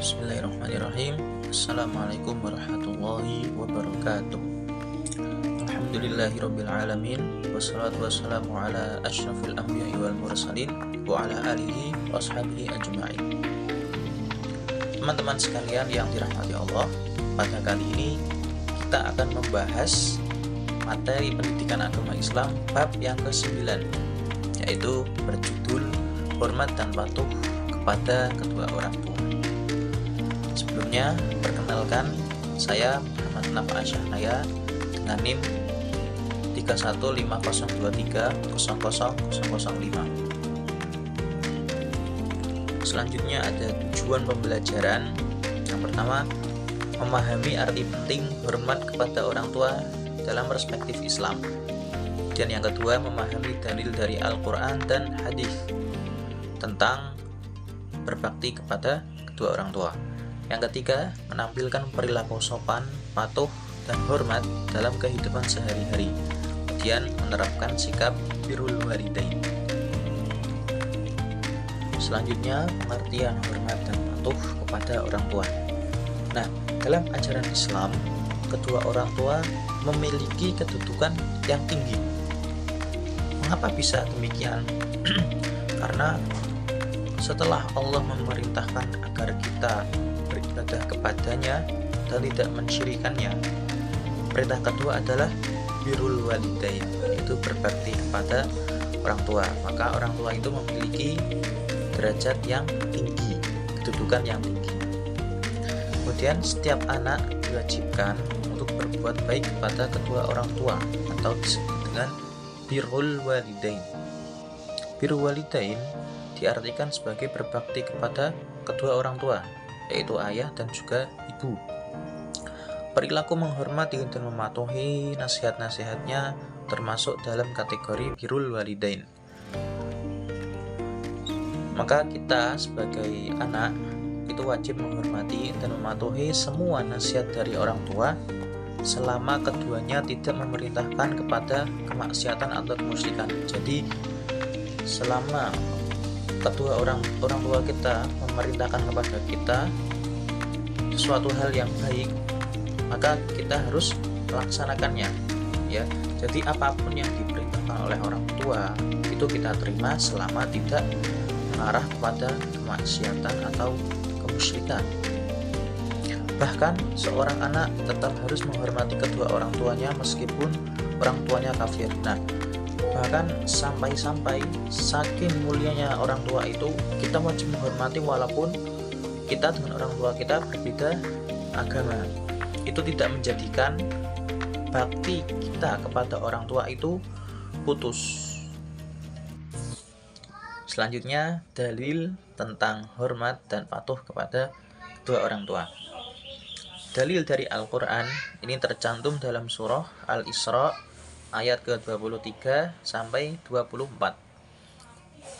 Bismillahirrahmanirrahim. Assalamualaikum warahmatullahi wabarakatuh. Alhamdulillahirabbil alamin, wassalatu wassalamu ala asyrafil anbiya'i wal mursalin wa ala alihi washabihi ajma'in. Teman-teman sekalian yang dirahmati Allah, pada kali ini kita akan membahas materi pendidikan agama Islam bab yang ke-9, yaitu berjudul hormat dan patuh kepada kedua orang tua. Sebelumnya, perkenalkan, saya Muhammad Nafa Syahnaya dengan NIM 3150200005. Selanjutnya ada tujuan pembelajaran. Yang pertama, memahami arti penting hormat kepada orang tua dalam perspektif Islam. Dan yang kedua, memahami dalil dari Al-Quran dan hadis tentang berbakti kepada kedua orang tua. Yang ketiga, menampilkan perilaku sopan, patuh, dan hormat dalam kehidupan sehari-hari. Kemudian menerapkan sikap birrul walidain. Selanjutnya, pengertian hormat dan patuh kepada orang tua. Nah, dalam ajaran Islam, kedua orang tua memiliki kedudukan yang tinggi. Mengapa bisa demikian? Karena setelah Allah memerintahkan agar kita beribadah kepadanya dan tidak mensyirikannya, perintah kedua adalah birrul walidain, yaitu berbakti kepada orang tua. Maka orang tua itu memiliki derajat yang tinggi, kedudukan yang tinggi. Kemudian setiap anak diwajibkan untuk berbuat baik kepada kedua orang tua atau disebut dengan birrul walidain. Birrul walidain diartikan sebagai berbakti kepada kedua orang tua, yaitu ayah dan juga ibu. Perilaku menghormati dan mematuhi nasihat-nasihatnya termasuk dalam kategori birrul walidain. Maka kita sebagai anak itu wajib menghormati dan mematuhi semua nasihat dari orang tua selama keduanya tidak memerintahkan kepada kemaksiatan atau kemusyrikan. Jadi selama kedua orang tua kita memerintahkan kepada kita sesuatu hal yang baik, maka kita harus melaksanakannya, ya. Jadi apapun yang diperintahkan oleh orang tua itu kita terima selama tidak mengarah kepada kemaksiatan atau kemusyrikan. Bahkan seorang anak tetap harus menghormati kedua orang tuanya meskipun orang tuanya kafir. Nah, bahkan sampai-sampai saking mulianya orang tua itu, kita wajib menghormati walaupun kita dengan orang tua kita berbeda agama. Itu tidak menjadikan bakti kita kepada orang tua itu putus. Selanjutnya, dalil tentang hormat dan patuh kepada kedua orang tua. Dalil dari Al-Quran ini tercantum dalam surah Al-Isra ayat ke-23 sampai 24.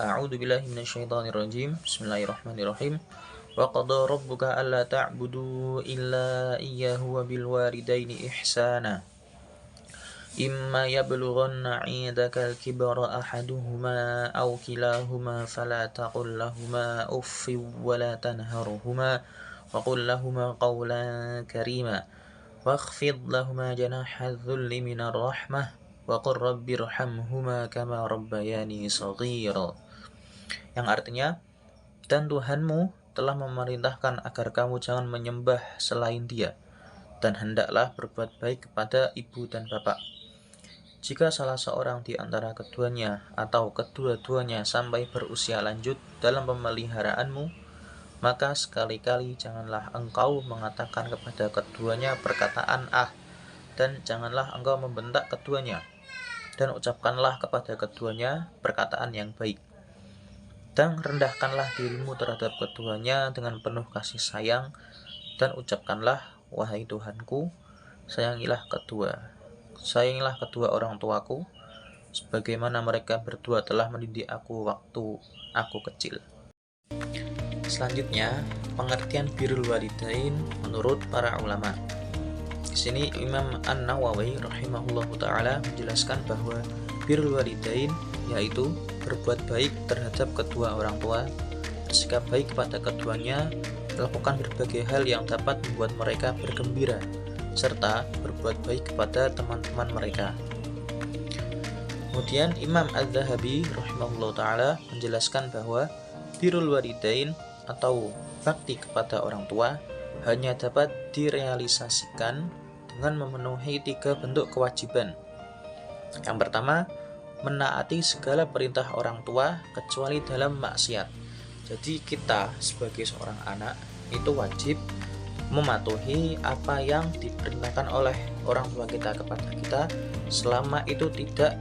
A'udzu billahi minasyaitonir rajim. Bismillahirrahmanirrahim. Wa qada rabbuka alla ta'budu illa iyyahu wa bil walidaini ihsana. Imma yablughanna 'indaka al-kibara ahaduhuma aw kilahuma fala taqul lahumā uffin wa la tanharhumā wa qul lahumā qawlan karīmā wakhfid lahumā janāha adh-dhulli minar rahmah wa qur rabbirhamhuma kama rabbayani shaghira. Yang artinya, dan Tuhanmu telah memerintahkan agar kamu jangan menyembah selain Dia, dan hendaklah berbuat baik kepada ibu dan bapak. Jika salah seorang di antara keduanya atau kedua-duanya sampai berusia lanjut dalam pemeliharaanmu, maka sekali-kali janganlah engkau mengatakan kepada keduanya perkataan "ah", dan janganlah engkau membentak keduanya, dan ucapkanlah kepada keduanya perkataan yang baik. Dan rendahkanlah dirimu terhadap keduanya dengan penuh kasih sayang, dan ucapkanlah, wahai Tuhanku, sayangilah kedua orang tuaku, sebagaimana mereka berdua telah mendidik aku waktu aku kecil. Selanjutnya, pengertian birrul walidain menurut para ulama. Di sini Imam An-Nawawi rahimahullahu taala menjelaskan bahwa birrul walidain yaitu berbuat baik terhadap kedua orang tua, bersikap baik kepada keduanya, lakukan berbagai hal yang dapat membuat mereka bergembira, serta berbuat baik kepada teman-teman mereka. Kemudian Imam Az-Zahabi rahimahullah ta'ala menjelaskan bahwa birrul walidain atau bakti kepada orang tua hanya dapat direalisasikan dengan memenuhi 3 bentuk kewajiban. Yang pertama, menaati segala perintah orang tua kecuali dalam maksiat. Jadi kita sebagai seorang anak itu wajib mematuhi apa yang diperintahkan oleh orang tua kita kepada kita selama itu tidak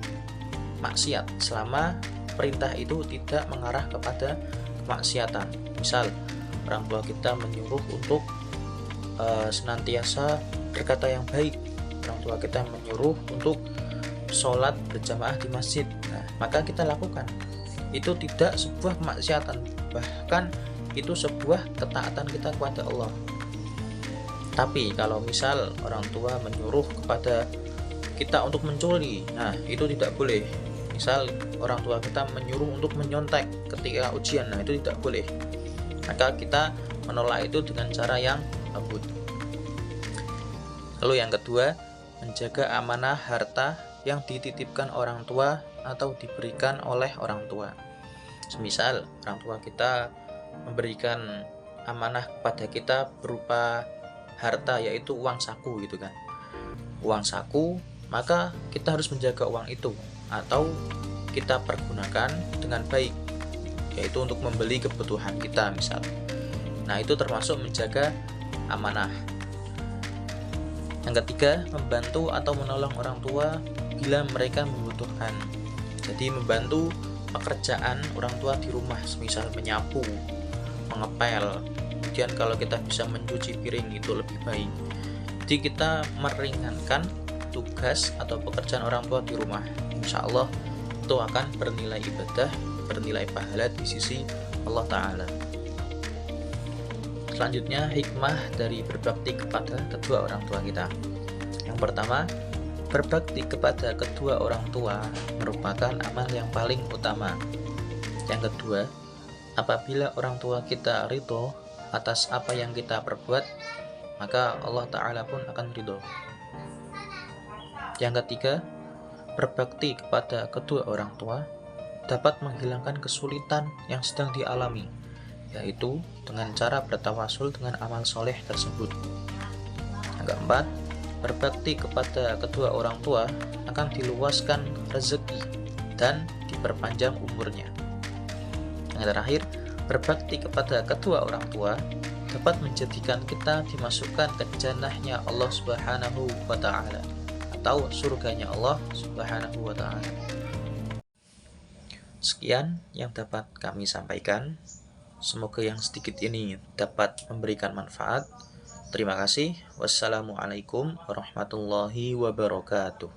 maksiat, selama perintah itu tidak mengarah kepada kemaksiatan. Misal orang tua kita menyuruh untuk senantiasa berkata yang baik, orang tua kita menyuruh untuk sholat berjamaah di masjid, maka kita lakukan. Itu tidak sebuah kemaksiatan, bahkan itu sebuah ketaatan kita kepada Allah. Tapi kalau misal orang tua menyuruh kepada kita untuk mencuri, itu tidak boleh. Misal orang tua kita menyuruh untuk menyontek ketika ujian, itu tidak boleh. Maka kita menolak itu dengan cara yang lembut. Lalu yang kedua, menjaga amanah harta yang dititipkan orang tua atau diberikan oleh orang tua. Semisal orang tua kita memberikan amanah kepada kita berupa harta, yaitu uang saku gitu kan. Uang saku, maka kita harus menjaga uang itu atau kita pergunakan dengan baik, yaitu untuk membeli kebutuhan kita misal. Itu termasuk menjaga amanah. Yang ketiga, membantu atau menolong orang tua bila mereka membutuhkan. Jadi membantu pekerjaan orang tua di rumah, misal menyapu, mengepel. Kemudian kalau kita bisa mencuci piring itu lebih baik. Jadi kita meringankan tugas atau pekerjaan orang tua di rumah. Insya Allah itu akan bernilai ibadah, bernilai pahala di sisi Allah Ta'ala. Selanjutnya, hikmah dari berbakti kepada kedua orang tua kita. Yang pertama, berbakti kepada kedua orang tua merupakan amal yang paling utama. Yang kedua, apabila orang tua kita ridho atas apa yang kita perbuat, maka Allah Ta'ala pun akan ridho. Yang ketiga, berbakti kepada kedua orang tua dapat menghilangkan kesulitan yang sedang dialami, yaitu dengan cara bertawasul dengan amal soleh tersebut. Yang keempat, berbakti kepada kedua orang tua akan diluaskan rezeki dan diperpanjang umurnya. Yang terakhir, berbakti kepada kedua orang tua dapat menjadikan kita dimasukkan ke jannahnya Allah Subhanahu wa Ta'ala atau surganya Allah Subhanahu wa Ta'ala. Sekian yang dapat kami sampaikan. Semoga yang sedikit ini dapat memberikan manfaat. Terima kasih. Wassalamualaikum warahmatullahi wabarakatuh.